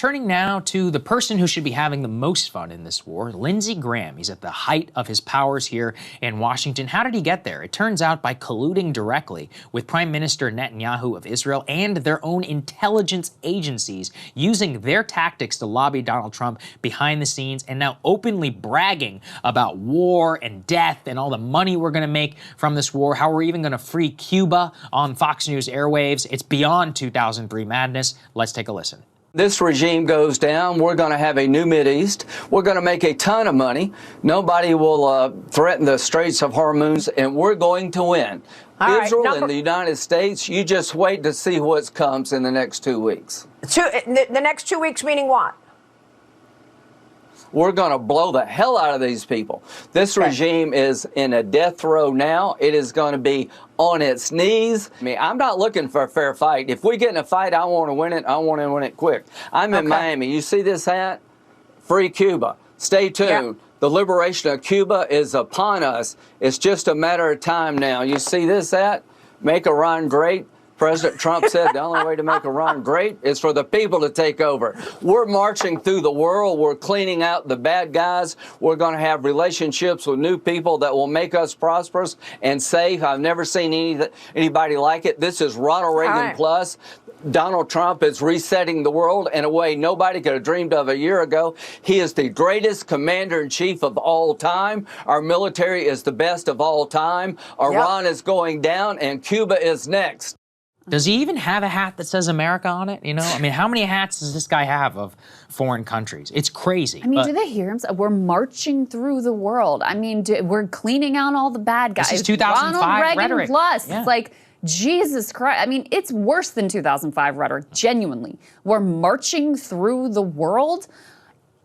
Turning now to the person who should be having the most fun in this war, Lindsey Graham. He's at the height of his powers here in Washington. How did he get there? It turns out by colluding directly with Prime Minister Netanyahu of Israel and their own intelligence agencies, using their tactics to lobby Donald Trump behind the scenes, and now openly bragging about war and death and all the money we're going to make from this war, how we're even going to free Cuba on Fox News airwaves. It's beyond 2003 madness. Let's take a listen. This regime goes down, we're going to have a new Mideast. We're going to make a ton of money. Nobody will threaten the Straits of Hormuz, and we're going to win. Israel and the United States, you just wait to see what comes in the next 2 weeks. The next 2 weeks meaning what? We're going to blow the hell out of these people. This regime is in a death row now. It is going to be on its knees. I mean, I'm not looking for a fair fight. If we get in a fight, I want to win it. I want to win it quick. I'm in Miami. You see this hat? Free Cuba. Stay tuned. The liberation of Cuba is upon us. It's just a matter of time now. You see this hat? Make Iran great. President Trump said the only way to make Iran great is for the people to take over. We're marching through the world. We're cleaning out the bad guys. We're going to have relationships with new people that will make us prosperous and safe. I've never seen anybody like it. This is Ronald Reagan plus. Donald Trump is resetting the world in a way nobody could have dreamed of a year ago. He is the greatest commander-in-chief of all time. Our military is the best of all time. Iran is going down, and Cuba is next. Does he even have a hat that says America on it? You know, I mean, how many hats does this guy have of foreign countries? It's crazy. I mean, do they hear him? We're marching through the world. I mean, we're cleaning out all the bad guys. This is 2005 Ronald Reagan rhetoric. Plus. It's like, Jesus Christ. I mean, it's worse than 2005 rhetoric, genuinely. We're marching through the world.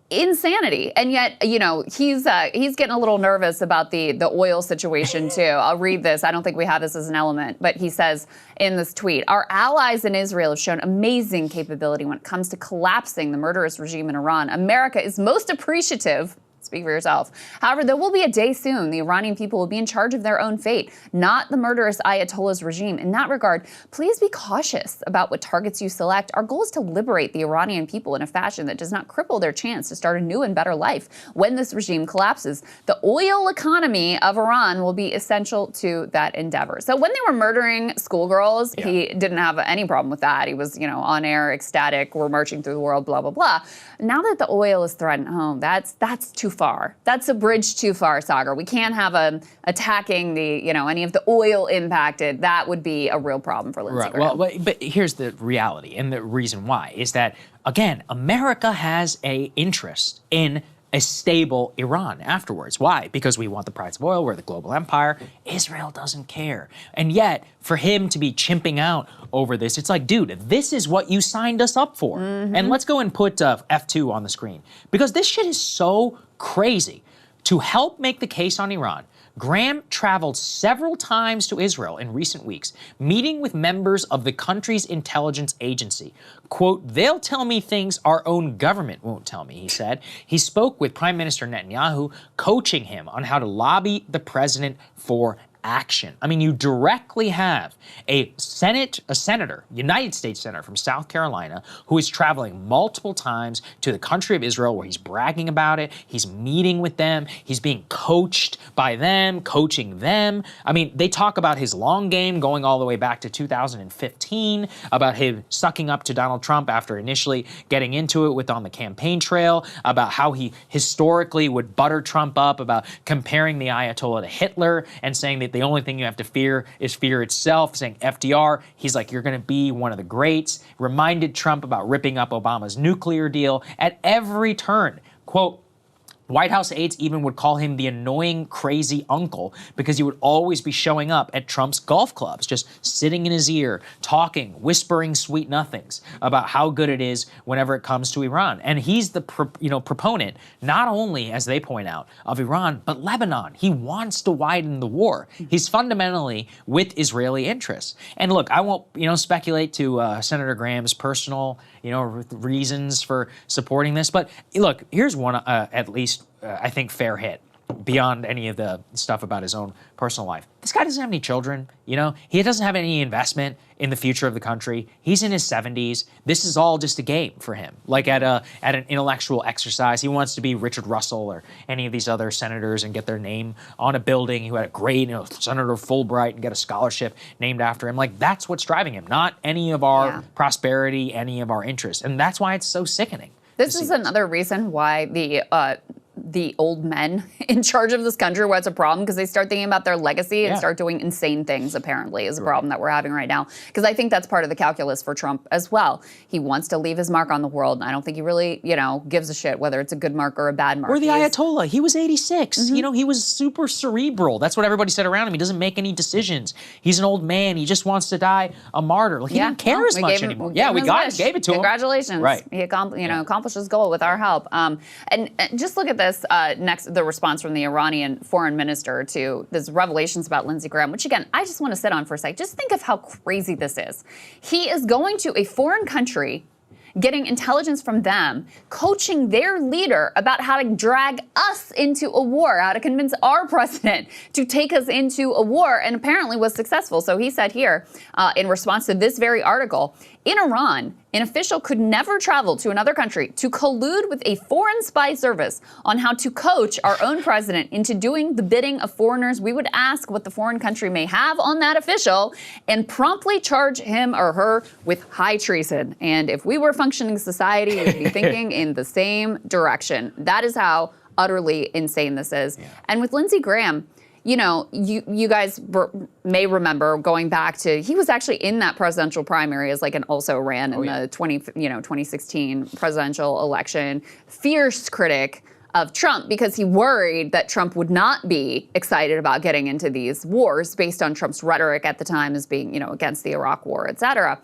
Insanity. And yet, you know, he's getting a little nervous about the oil situation too. I'll read this. I don't think we have this as an element, but he says in this tweet, our allies in Israel have shown amazing capability when it comes to collapsing the murderous regime in Iran. America is most appreciative. Speak for yourself. However, there will be a day soon the Iranian people will be in charge of their own fate, not the murderous Ayatollah's regime. In that regard, please be cautious about what targets you select. Our goal is to liberate the Iranian people in a fashion that does not cripple their chance to start a new and better life. When this regime collapses, the oil economy of Iran will be essential to that endeavor. So when they were murdering schoolgirls, he didn't have any problem with that. He was, you know, on air, ecstatic, we're marching through the world, blah, blah, blah. Now that the oil is threatened, that's too far. That's a bridge too far, Sagar. We can't have attacking the, you know, any of the oil impacted. That would be a real problem for Lindsey Graham. Well, but here's the reality, and the reason why is that, again, America has an interest in a stable Iran afterwards. Why? Because we want the price of oil, we're the global empire. Israel doesn't care. And yet, for him to be chimping out over this, it's like, dude, this is what you signed us up for. And let's go and put F2 on the screen. Because this shit is so crazy. To help make the case on Iran, Graham traveled several times to Israel in recent weeks, meeting with members of the country's intelligence agency. Quote, they'll tell me things our own government won't tell me, he said. He spoke with Prime Minister Netanyahu, coaching him on how to lobby the president for action. I mean, you directly have a senator, United States senator from South Carolina, who is traveling multiple times to the country of Israel where he's bragging about it. He's meeting with them. He's being coached by them, coaching them. I mean, they talk about his long game going all the way back to 2015, about him sucking up to Donald Trump after initially getting into it with on the campaign trail, about how he historically would butter Trump up, about comparing the Ayatollah to Hitler and saying that the only thing you have to fear is fear itself, saying FDR, he's like, you're going to be one of the greats, reminded Trump about ripping up Obama's nuclear deal at every turn. Quote, White House aides even would call him the annoying, crazy uncle because he would always be showing up at Trump's golf clubs, just sitting in his ear, talking, whispering sweet nothings about how good it is whenever it comes to Iran. And he's the proponent, not only, as they point out, of Iran, but Lebanon. He wants to widen the war. He's fundamentally with Israeli interests. And look, I won't speculate to Senator Graham's personal reasons for supporting this, but look, here's one at least I think fair hit. beyond any of the stuff about his own personal life, this guy doesn't have any children, you know? He doesn't have any investment in the future of the country. He's in his 70s. This is all just a game for him. Like at an intellectual exercise, he wants to be Richard Russell or any of these other senators and get their name on a building who had a grade, Senator Fulbright, and get a scholarship named after him. Like, that's what's driving him, not any of our prosperity, any of our interests. And that's why it's so sickening. This is another reason why the old men in charge of this country, why it's a problem, because they start thinking about their legacy and start doing insane things, apparently, is a problem that we're having right now. Because I think that's part of the calculus for Trump as well. He wants to leave his mark on the world, and I don't think he really, gives a shit whether it's a good mark or a bad mark. Or the Ayatollah. He was 86. You know, he was super cerebral. That's what everybody said around him. He doesn't make any decisions. He's an old man. He just wants to die a marter. Like, he didn't care as much anymore. Yeah, we gave it to him. Congratulations. Right. He accomplished his goal with our help. And just look at this next, the response from the Iranian foreign minister to this revelations about Lindsey Graham, which again, I just want to sit on for a sec. Just think of how crazy this is. He is going to a foreign country, getting intelligence from them, coaching their leader about how to drag us into a war, how to convince our president to take us into a war, and apparently was successful. So he said here, in response to this very article, in Iran, an official could never travel to another country to collude with a foreign spy service on how to coach our own president into doing the bidding of foreigners. We would ask what the foreign country may have on that official and promptly charge him or her with high treason. And if we were a functioning society, we'd be thinking in the same direction. That is how utterly insane this is. Yeah. And with Lindsey Graham, you guys may remember going back to, he was actually in that presidential primary and also ran in the 2016 presidential election. Fierce critic of Trump because he worried that Trump would not be excited about getting into these wars based on Trump's rhetoric at the time as being, against the Iraq war, et cetera.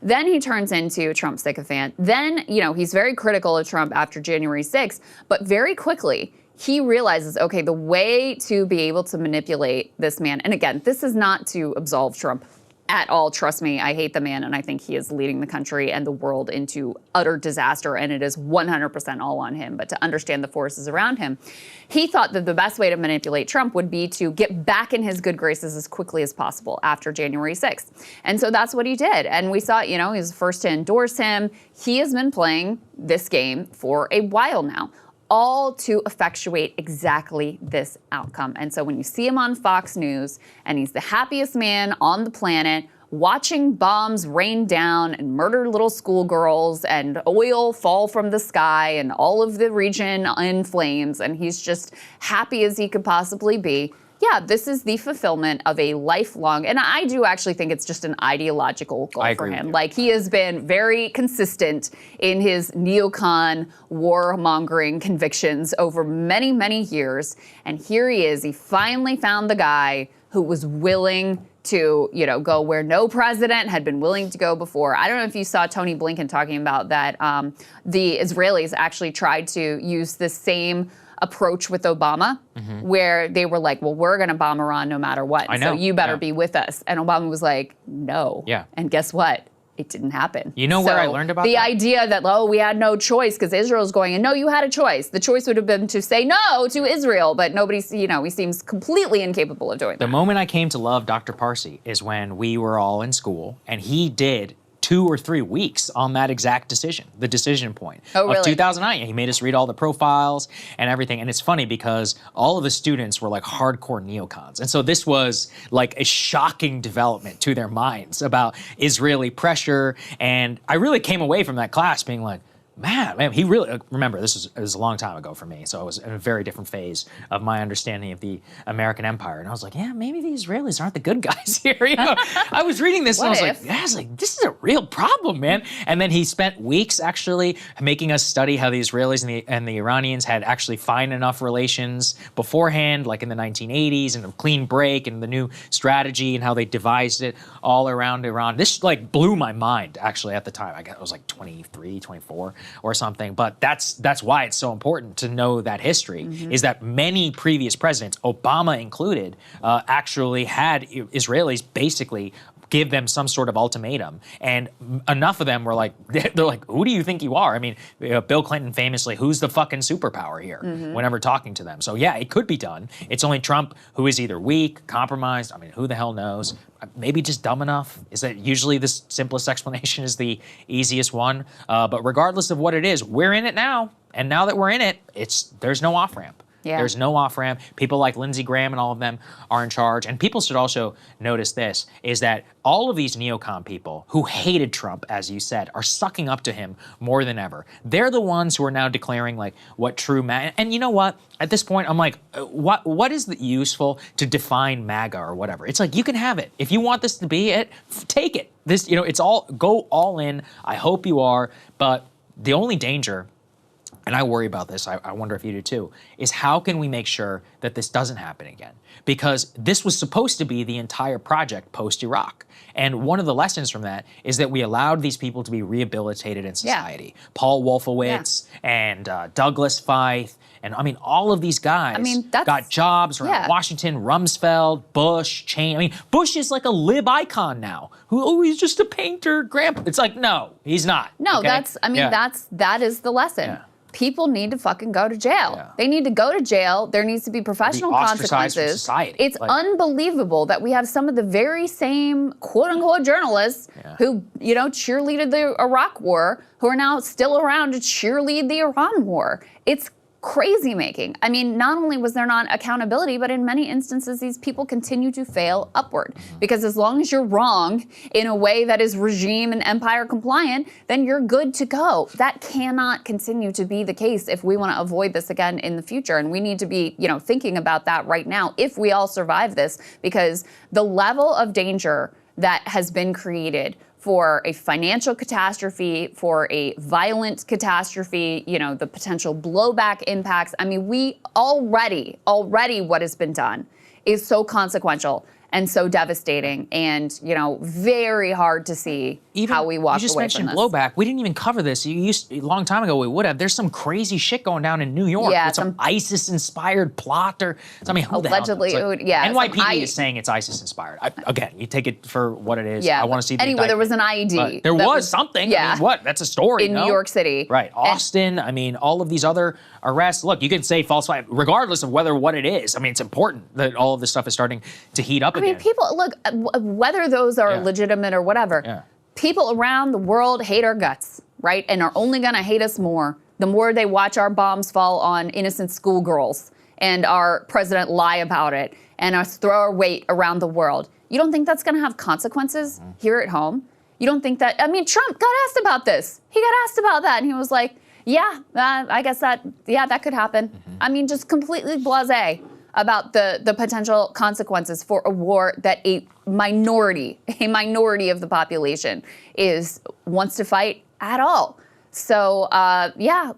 Then he turns into a Trump sycophant. Then, he's very critical of Trump after January 6th, but very quickly, he realizes, okay, the way to be able to manipulate this man, and again, this is not to absolve Trump at all. Trust me, I hate the man, and I think he is leading the country and the world into utter disaster, and it is 100% all on him. But to understand the forces around him, he thought that the best way to manipulate Trump would be to get back in his good graces as quickly as possible after January 6th. And so that's what he did. And we saw, he was the first to endorse him. He has been playing this game for a while now, all to effectuate exactly this outcome. And so when you see him on Fox News, and he's the happiest man on the planet, watching bombs rain down and murder little schoolgirls and oil fall from the sky and all of the region in flames, and he's just happy as he could possibly be, yeah, this is the fulfillment of a lifelong, and I do actually think it's just an ideological goal for him. Like, he has been very consistent in his neocon warmongering convictions over many, many years. And here he is. He finally found the guy who was willing to, go where no president had been willing to go before. I don't know if you saw Tony Blinken talking about that. The Israelis actually tried to use the same approach with Obama, where they were like, well, we're going to bomb Iran no matter what. So you better be with us. And Obama was like, no. Yeah. And guess what? It didn't happen. You know where I learned about the idea that, we had no choice because Israel's going, and no, you had a choice. The choice would have been to say no to Israel, but nobody's, he seems completely incapable of doing that. The moment I came to love Dr. Parsi is when we were all in school, and he did 2 or 3 weeks on that exact decision, the decision point of 2009. He made us read all the profiles and everything. And it's funny because all of the students were like hardcore neocons. And so this was like a shocking development to their minds about Israeli pressure. And I really came away from that class being like, man, he really, remember, it was a long time ago for me, so I was in a very different phase of my understanding of the American empire. And I was like, yeah, maybe the Israelis aren't the good guys here. I was reading this and I was like, this is a real problem, man. And then he spent weeks actually making us study how the Israelis and the Iranians had actually fine enough relations beforehand, like in the 1980s, and a clean break and the new strategy and how they devised it all around Iran. This blew my mind actually at the time. I guess I was like 23, 24. Or something, but that's why it's so important to know that history, is that many previous presidents, Obama included, actually had Israelis basically give them some sort of ultimatum. And enough of them were like, they're like, who do you think you are? I mean, Bill Clinton famously, who's the fucking superpower here whenever talking to them? So yeah, it could be done. It's only Trump who is either weak, compromised. I mean, who the hell knows? Maybe just dumb enough. Is that usually the simplest explanation is the easiest one? But regardless of what it is, we're in it now. And now that we're in it, there's no off-ramp. Yeah. There's no off-ramp. People like Lindsey Graham and all of them are in charge. And people should also notice this, is that all of these neocon people who hated Trump, as you said, are sucking up to him more than ever. They're the ones who are now declaring like what true MAGA, and you know what? At this point, I'm like, what is useful to define MAGA or whatever? It's like, you can have it. If you want this to be it, take it. This, it's go all in. I hope you are. But the only danger, and I worry about this, I wonder if you do too, is how can we make sure that this doesn't happen again? Because this was supposed to be the entire project post-Iraq. And one of the lessons from that is that we allowed these people to be rehabilitated in society. Yeah. Paul Wolfowitz and Douglas Feith, and I mean, all of these guys got jobs around Washington, Rumsfeld, Bush, Cheney. I mean, Bush is like a lib icon now. He's just a painter, grandpa. It's like, no, he's not. No, okay? that is the lesson. Yeah. People need to fucking go to jail. Yeah. They need to go to jail. There needs to be professional consequences. From society. It's unbelievable that we have some of the very same quote-unquote journalists who, cheerleaded the Iraq War, who are now still around to cheerlead the Iran War. It's crazy making. I mean, not only was there not accountability, but in many instances, these people continue to fail upward. Because as long as you're wrong in a way that is regime and empire compliant, then you're good to go. That cannot continue to be the case if we want to avoid this again in the future. And we need to be, thinking about that right now if we all survive this, because the level of danger that has been created for a financial catastrophe, for a violent catastrophe, the potential blowback impacts. I mean, we already what has been done is so consequential and so devastating and, very hard to see how we walk away from this. You just mentioned blowback. We didn't even cover this. A long time ago we would have. There's some crazy shit going down in New York with some ISIS-inspired plot who the hell knows? Allegedly, NYPD is saying it's ISIS-inspired. Again, you take it for what it is. Yeah, I want to see the anyway, there was an IED. But there was something. Yeah. I mean, what? That's a story, in New York City. Right. Austin, all of these other arrests. Look, you can say falsify, regardless of what it is. I mean, it's important that all of this stuff is starting to heat up again. I mean, people, look, whether those are legitimate or whatever, people around the world hate our guts, right? And are only going to hate us more the more they watch our bombs fall on innocent schoolgirls and our president lie about it and us throw our weight around the world. You don't think that's going to have consequences here at home? You don't think that, Trump got asked about this. He got asked about that and he was like, I guess that could happen. Just completely blasé about the potential consequences for a war that a minority of the population wants to fight at all. So,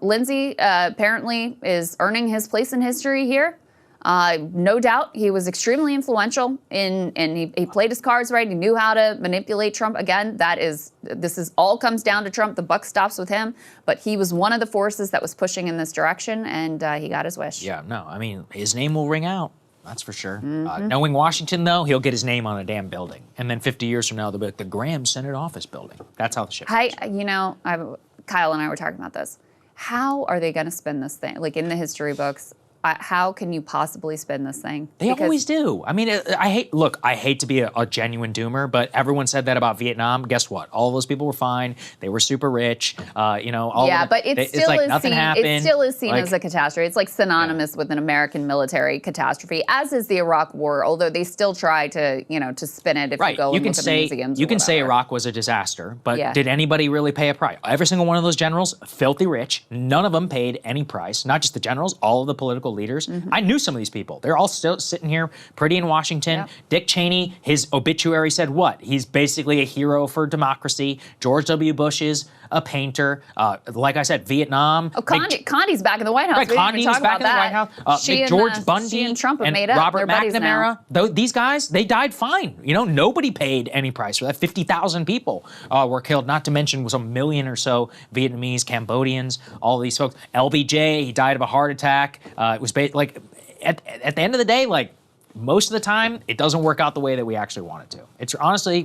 Lindsey apparently is earning his place in history here. No doubt he was extremely influential and he played his cards right. He knew how to manipulate Trump. Again, this all comes down to Trump. The buck stops with him. But he was one of the forces that was pushing in this direction, and he got his wish. Yeah, no, his name will ring out. That's for sure. Knowing Washington, though, he'll get his name on a damn building. And then 50 years from now, they'll be like the Graham Senate Office Building. That's how the shit works. Kyle and I were talking about this. How are they going to spin this thing? Like in the history books, how can you possibly spin this thing? They always do. I hate to be a genuine doomer, but everyone said that about Vietnam. Guess what? All those people were fine. They were super rich. But it still is seen as a catastrophe. It's like synonymous with an American military catastrophe, as is the Iraq War, although they still try to spin it if you go and look at the museums. You can say Iraq was a disaster, but did anybody really pay a price? Every single one of those generals, filthy rich. None of them paid any price. Not just the generals, all of the political leaders. I knew some of these people. They're all still sitting here pretty in Washington. Yep. Dick Cheney, his obituary said what? He's basically a hero for democracy. George W. Bush is a painter. Like I said, Vietnam. Oh, Condi's back in the White House. Right, Condi was back in the White House. George Bundy she and Trump have and made up. Robert McNamara. These guys, they died fine. Nobody paid any price for that. 50,000 people were killed, not to mention some million or so Vietnamese, Cambodians, all these folks. LBJ, he died of a heart attack. It was at the end of the day, most of the time, it doesn't work out the way that we actually want it to. It's honestly